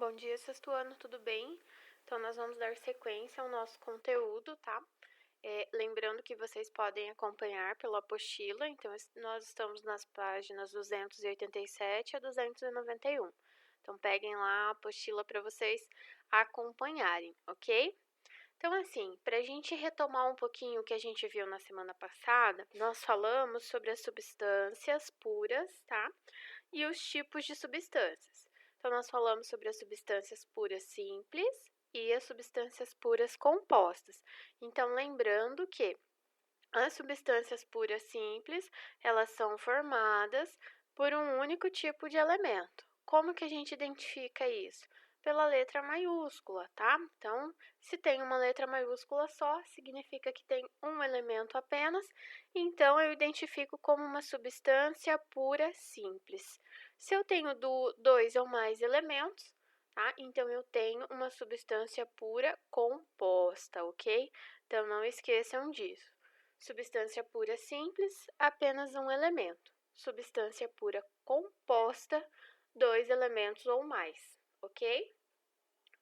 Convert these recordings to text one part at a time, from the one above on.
Bom dia, sexto ano, tudo bem? Então, nós vamos dar sequência ao nosso conteúdo, tá? Lembrando que vocês podem acompanhar pela apostila, então nós estamos nas páginas 287 a 291. Então, peguem lá a apostila para vocês acompanharem, ok? Então, assim, para a gente retomar um pouquinho o que a gente viu na semana passada, nós falamos sobre as substâncias puras, tá? E os tipos de substâncias. Então, nós falamos sobre as substâncias puras simples e as substâncias puras compostas. Então, lembrando que as substâncias puras simples, elas são formadas por um único tipo de elemento. Como que a gente identifica isso? Pela letra maiúscula, tá? Então, se tem uma letra maiúscula só, significa que tem um elemento apenas, então eu identifico como uma substância pura simples. Se eu tenho dois ou mais elementos, tá? Então eu tenho uma substância pura composta, ok? Então não esqueçam disso. Substância pura simples, apenas um elemento. Substância pura composta, dois elementos ou mais, ok?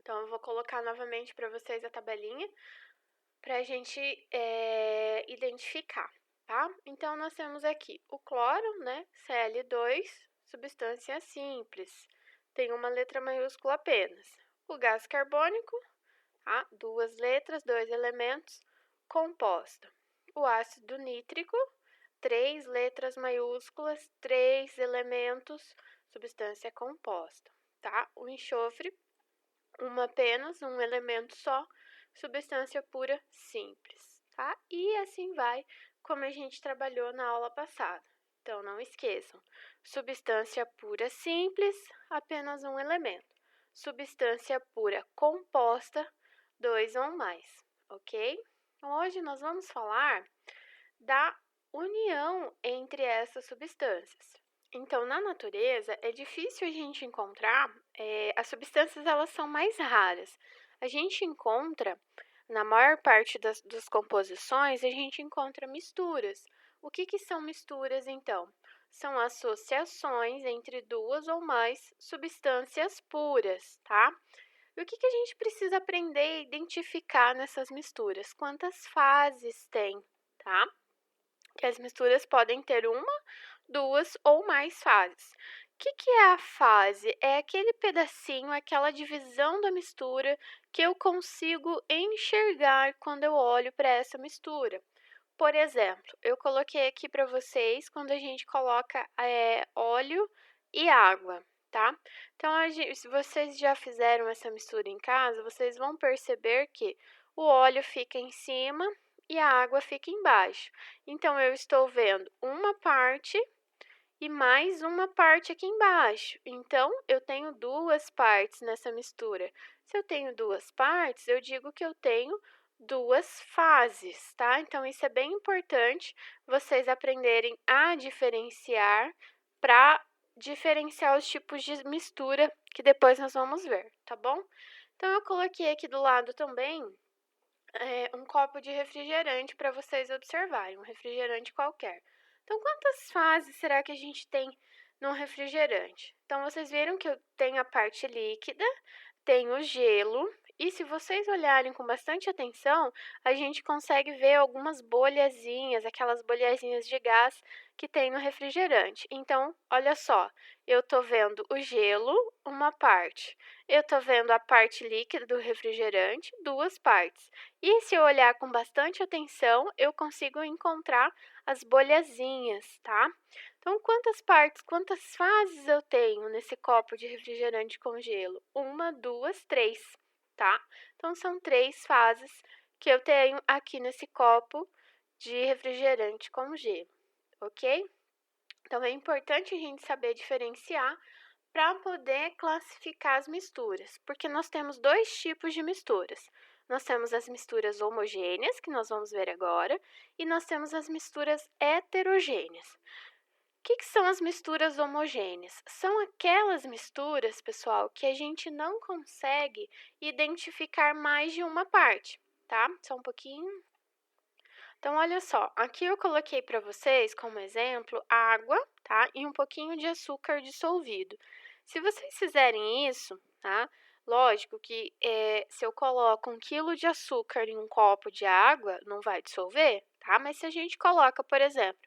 Então, eu vou colocar novamente para vocês a tabelinha para a gente identificar, tá? Então, nós temos aqui o cloro, né? Cl2, substância simples. Tem uma letra maiúscula apenas. O gás carbônico, tá? Duas letras, dois elementos, composta. O ácido nítrico, três letras maiúsculas, três elementos, substância composta, tá? O enxofre, apenas um elemento só, substância pura simples, tá? E assim vai, como a gente trabalhou na aula passada. Então, não esqueçam, substância pura simples, apenas um elemento. Substância pura composta, dois ou mais, ok? Então, hoje nós vamos falar da união entre essas substâncias. Então, na natureza, é difícil a gente encontrar, as substâncias elas são mais raras. A gente encontra, na maior parte das composições, a gente encontra misturas. O que são misturas, então? São associações entre duas ou mais substâncias puras, tá? E o que a gente precisa aprender e identificar nessas misturas? Quantas fases tem, tá? Que as misturas podem ter uma, duas ou mais fases. O que é a fase? É aquele pedacinho, aquela divisão da mistura que eu consigo enxergar quando eu olho para essa mistura. Por exemplo, eu coloquei aqui para vocês quando a gente coloca óleo e água, tá? Então, se vocês já fizeram essa mistura em casa, vocês vão perceber que o óleo fica em cima e a água fica embaixo. Então, eu estou vendo uma parte e mais uma parte aqui embaixo. Então, eu tenho duas partes nessa mistura. Se eu tenho duas partes, eu digo que eu tenho duas fases, tá? Então, isso é bem importante vocês aprenderem a diferenciar para diferenciar os tipos de mistura que depois nós vamos ver, tá bom? Então, eu coloquei aqui do lado também um copo de refrigerante para vocês observarem, um refrigerante qualquer. Então, quantas fases será que a gente tem num refrigerante? Então, vocês viram que eu tenho a parte líquida, tenho o gelo, e se vocês olharem com bastante atenção, a gente consegue ver algumas bolhazinhas, aquelas bolhazinhas de gás que tem no refrigerante. Então, olha só, eu estou vendo o gelo, uma parte. Eu estou vendo a parte líquida do refrigerante, duas partes. E se eu olhar com bastante atenção, eu consigo encontrar as bolhazinhas, tá? Então, quantas partes, quantas fases eu tenho nesse copo de refrigerante com gelo? Uma, duas, três, tá? Então, são três fases que eu tenho aqui nesse copo de refrigerante com gelo, ok? Então, é importante a gente saber diferenciar para poder classificar as misturas, porque nós temos dois tipos de misturas. Nós temos as misturas homogêneas, que nós vamos ver agora, e nós temos as misturas heterogêneas. O que são as misturas homogêneas? São aquelas misturas, pessoal, que a gente não consegue identificar mais de uma parte, tá? Só um pouquinho. Então, olha só, aqui eu coloquei para vocês, como exemplo, água, tá? E um pouquinho de açúcar dissolvido. Se vocês fizerem isso, tá? Lógico que se eu coloco 1 quilo de açúcar em um copo de água, não vai dissolver, tá? Mas se a gente coloca, por exemplo,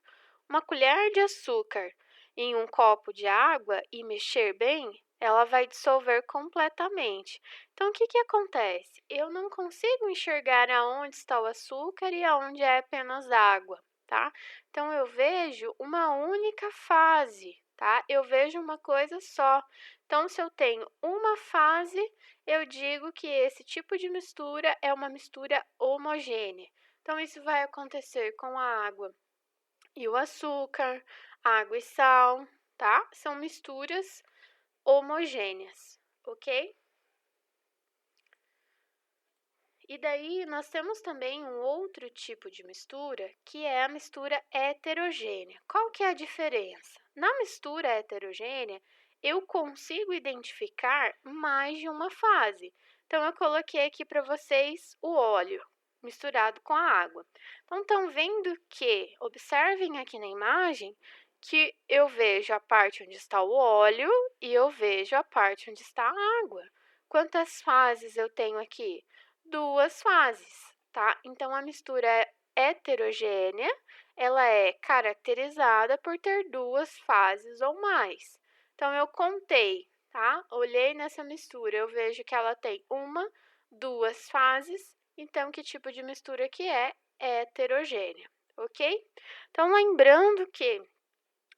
1 colher de açúcar em um copo de água e mexer bem, ela vai dissolver completamente. Então, o que que acontece? Eu não consigo enxergar aonde está o açúcar e aonde é apenas água, tá? Então, eu vejo uma única fase, tá? Eu vejo uma coisa só. Então, se eu tenho uma fase, eu digo que esse tipo de mistura é uma mistura homogênea. Então, isso vai acontecer com a água e o açúcar, água e sal, tá? São misturas homogêneas, ok? E daí nós temos também um outro tipo de mistura, que é a mistura heterogênea. Qual que é a diferença? Na mistura heterogênea, eu consigo identificar mais de uma fase. Então, eu coloquei aqui para vocês o óleo misturado com a água. Então, estão vendo que, observem aqui na imagem, que eu vejo a parte onde está o óleo e eu vejo a parte onde está a água. Quantas fases eu tenho aqui? 2 fases, tá? Então, a mistura heterogênea, ela é caracterizada por ter 2 fases ou mais. Então, eu contei, tá? Olhei nessa mistura, eu vejo que ela tem 1, 2 fases. Então, que tipo de mistura que é? Heterogênea, ok? Então, lembrando que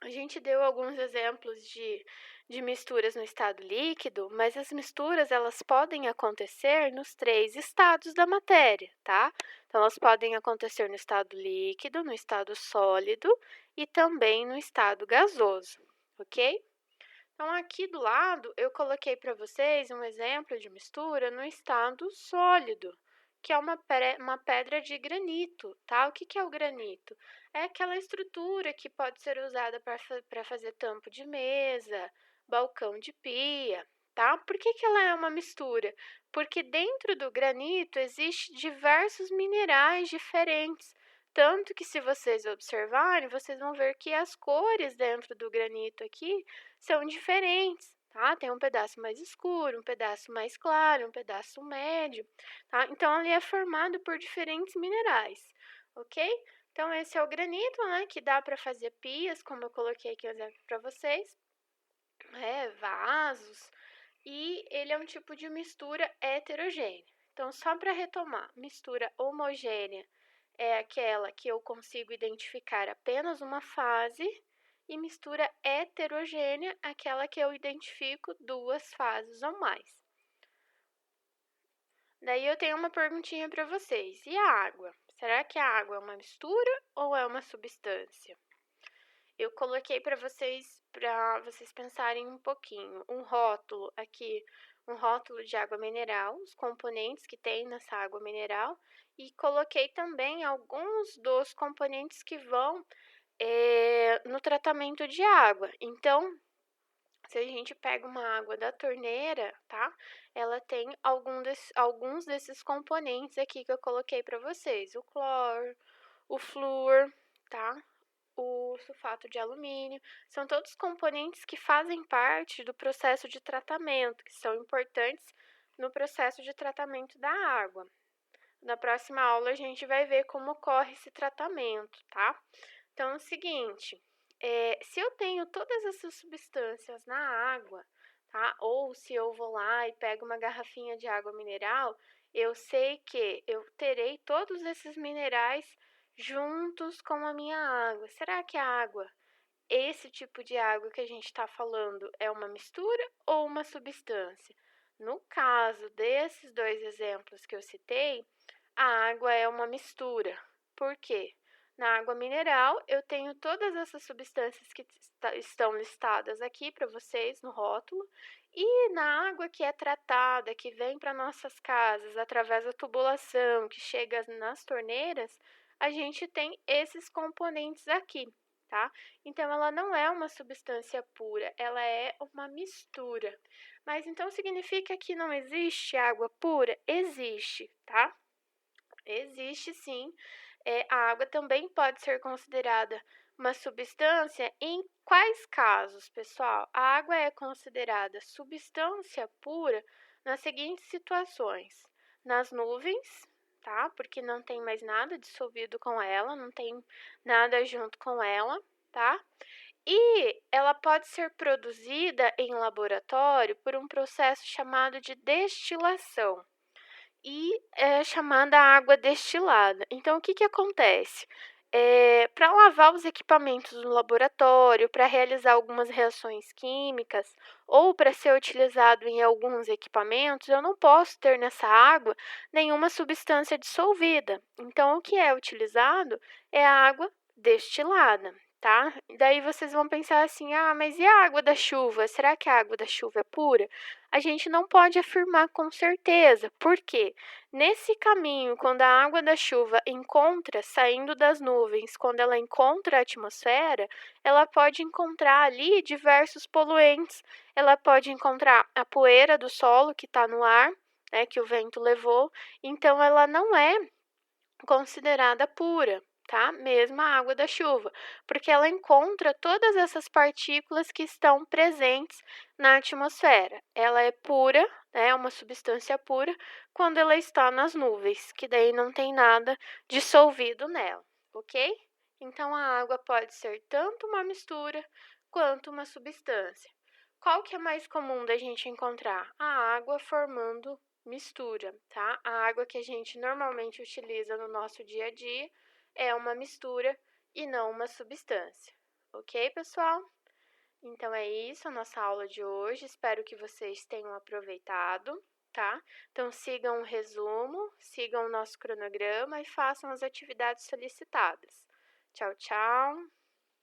a gente deu alguns exemplos de misturas no estado líquido, mas as misturas elas podem acontecer nos 3 estados da matéria, tá? Então, elas podem acontecer no estado líquido, no estado sólido e também no estado gasoso, ok? Então, aqui do lado, eu coloquei para vocês um exemplo de mistura no estado sólido, que é uma pedra de granito, tá? O que que é o granito? É aquela estrutura que pode ser usada para fazer tampo de mesa, balcão de pia, tá? Por que que ela é uma mistura? Porque dentro do granito existem diversos minerais diferentes. Tanto que, se vocês observarem, vocês vão ver que as cores dentro do granito aqui são diferentes, tá? Tem um pedaço mais escuro, um pedaço mais claro, um pedaço médio, tá? Então, ele é formado por diferentes minerais, ok? Então, esse é o granito, né? Que dá para fazer pias, como eu coloquei aqui o exemplo para vocês, vasos, e ele é um tipo de mistura heterogênea. Então, só para retomar, mistura homogênea é aquela que eu consigo identificar apenas uma fase, e mistura heterogênea, aquela que eu identifico 2 fases ou mais. Daí eu tenho uma perguntinha para vocês. E a água? Será que a água é uma mistura ou é uma substância? Eu coloquei para vocês pensarem um pouquinho. Um rótulo aqui, um rótulo de água mineral, os componentes que tem nessa água mineral, e coloquei também alguns dos componentes que vão no tratamento de água. Então, se a gente pega uma água da torneira, tá? Ela tem alguns desses componentes aqui que eu coloquei para vocês: o cloro, o flúor, tá? O sulfato de alumínio. São todos componentes que fazem parte do processo de tratamento, que são importantes no processo de tratamento da água. Na próxima aula, a gente vai ver como ocorre esse tratamento, tá? Então, é o seguinte, se eu tenho todas essas substâncias na água, tá? Ou se eu vou lá e pego uma garrafinha de água mineral, eu sei que eu terei todos esses minerais juntos com a minha água. Será que a água, esse tipo de água que a gente está falando, é uma mistura ou uma substância? No caso desses 2 exemplos que eu citei, a água é uma mistura. Por quê? Na água mineral, eu tenho todas essas substâncias que estão listadas aqui para vocês no rótulo, e na água que é tratada, que vem para nossas casas através da tubulação, que chega nas torneiras, a gente tem esses componentes aqui, tá? Então, ela não é uma substância pura, ela é uma mistura. Mas então significa que não existe água pura? Existe, tá? Existe sim. A água também pode ser considerada uma substância. Em quais casos, pessoal? A água é considerada substância pura nas seguintes situações: nas nuvens, tá? Porque não tem mais nada dissolvido com ela, não tem nada junto com ela, tá? E ela pode ser produzida em laboratório por um processo chamado de destilação e é chamada água destilada. Então, o que que acontece? Para lavar os equipamentos no laboratório, para realizar algumas reações químicas ou para ser utilizado em alguns equipamentos, eu não posso ter nessa água nenhuma substância dissolvida. Então, o que é utilizado é a água destilada, tá? Daí vocês vão pensar assim: ah, mas e a água da chuva? Será que a água da chuva é pura? A gente não pode afirmar com certeza. Por quê? Nesse caminho, quando a água da chuva encontra, saindo das nuvens, quando ela encontra a atmosfera, ela pode encontrar ali diversos poluentes. Ela pode encontrar a poeira do solo que está no ar, né, que o vento levou. Então, ela não é considerada pura, tá? Mesmo a água da chuva, porque ela encontra todas essas partículas que estão presentes na atmosfera. Ela é pura, né? É uma substância pura quando ela está nas nuvens, que daí não tem nada dissolvido nela, ok? Então a água pode ser tanto uma mistura quanto uma substância. Qual que é mais comum da gente encontrar? A água formando mistura, tá? A água que a gente normalmente utiliza no nosso dia a dia é uma mistura e não uma substância. Ok, pessoal? Então é isso a nossa aula de hoje. Espero que vocês tenham aproveitado, tá? Então sigam o resumo, sigam o nosso cronograma e façam as atividades solicitadas. Tchau, tchau!